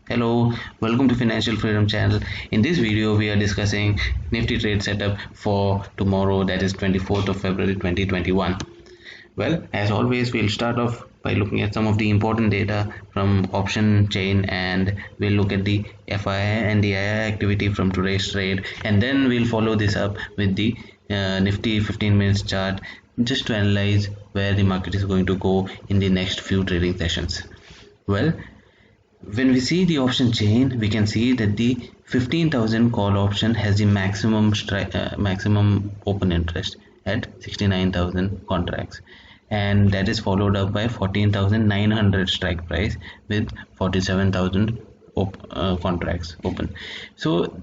Hello, welcome to Financial Freedom Channel. In this video, we are discussing Nifty trade setup for tomorrow, that is 24th of February 2021. Well, as always, we'll start off by looking at some of the important data from option chain, and we'll look at the FII and the II activity from today's trade, and then we'll follow this up with the Nifty 15 minutes chart just to analyze where the market is going to go in the next few trading sessions. Well, when we see the option chain, we can see that the 15,000 call option has the maximum open interest at 69,000 contracts, and that is followed up by 14,900 strike price with 47,000 contracts open. So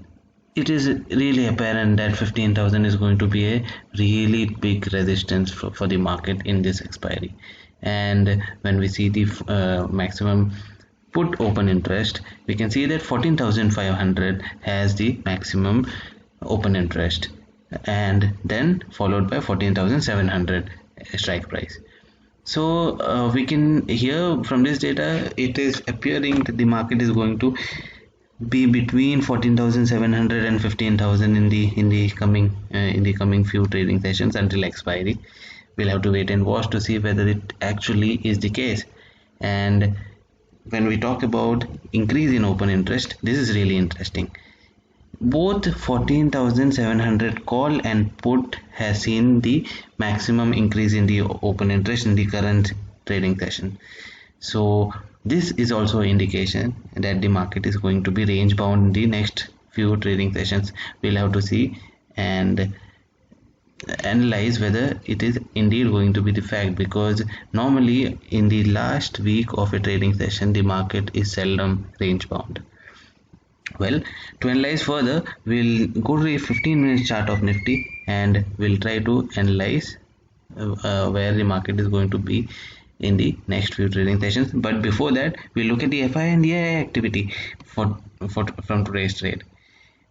it is really apparent that 15,000 is going to be a really big resistance for the market in this expiry. And when we see the maximum put open interest, we can see that 14,500 has the maximum open interest, and then followed by 14,700 strike price. So we can hear from this data, it is appearing that the market is going to be between 14,700 and 15,000 in the coming few trading sessions until expiry. We'll have to wait and watch to see whether it actually is the case. And when we talk about increase in open interest, this is really interesting. Both 14,700 call and put has seen the maximum increase in the open interest in the current trading session. So this is also an indication that the market is going to be range bound in the next few trading sessions. We'll have to see and analyze whether it is indeed going to be the fact, because normally in the last week of a trading session the market is seldom range bound. Well, to analyze further, we'll go to a 15 minute chart of Nifty and we'll try to analyze where the market is going to be in the next few trading sessions. But before that, we'll look at the FI and the II activity from today's trade.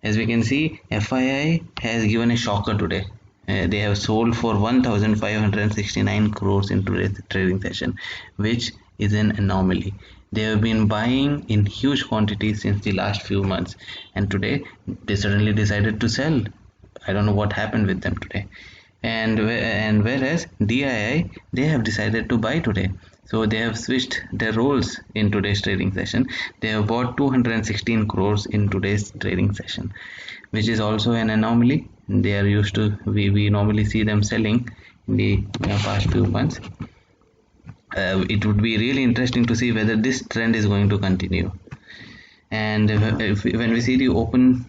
As we can see, FII has given a shocker today. They have sold for 1,569 crores in today's trading session, which is an anomaly. They have been buying in huge quantities since the last few months, and today they suddenly decided to sell. I don't know what happened with them today. And whereas DII, they have decided to buy today. So they have switched their roles in today's trading session. They have bought 216 crores in today's trading session, which is also an anomaly. They are used to, we normally see them selling in the past few months. It would be really interesting to see whether this trend is going to continue. And when we see the open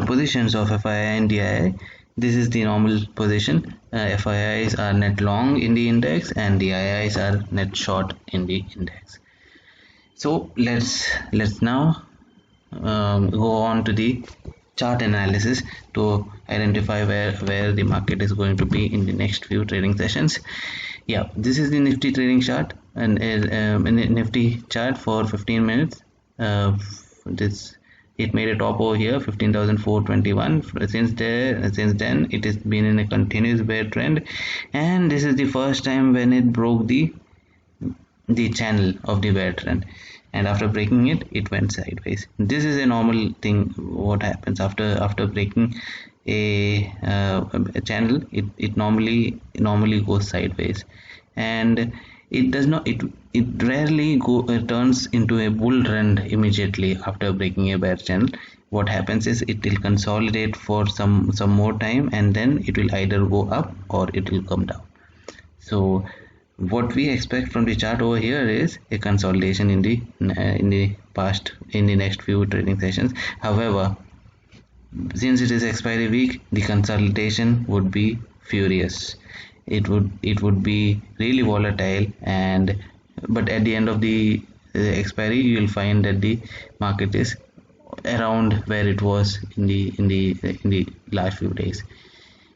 positions of FII and DII, this is the normal position. FIIs are net long in the index and DIIs are net short in the index. So let's now go on to the chart analysis to identify where the market is going to be in the next few trading sessions. Yeah, this is the Nifty trading chart, and Nifty chart for 15 minutes. It made a top over here, 15,421. Since then it has been in a continuous bear trend, and this is the first time when it broke the channel of the bear trend, and after breaking it, it went sideways. This is a normal thing. What happens after breaking a channel, it normally goes sideways, and it rarely turns into a bull trend immediately after breaking a bear channel. What happens is it will consolidate for some more time, and then it will either go up or it will come down. So what we expect from the chart over here is a consolidation in the next few trading sessions. However, since it is expiry week, the consolidation would be furious. It would be really volatile, but at the end of the expiry, you will find that the market is around where it was in the last few days.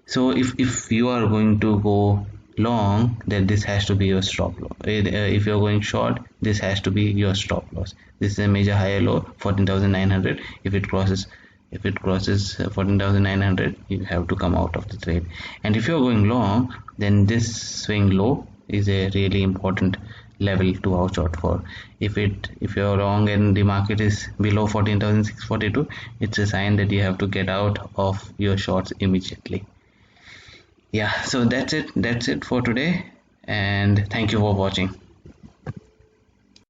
So if you are going to go long, then this has to be your stop loss. If you're going short, this has to be your stop loss. This is a major higher low, 14,900. If it crosses 14,900, you have to come out of the trade. And if you're going long, then this swing low is a really important level to out short for. If you're wrong and the market is below 14,642, it's a sign that you have to get out of your shorts immediately. Yeah, so that's it for today, and thank you for watching.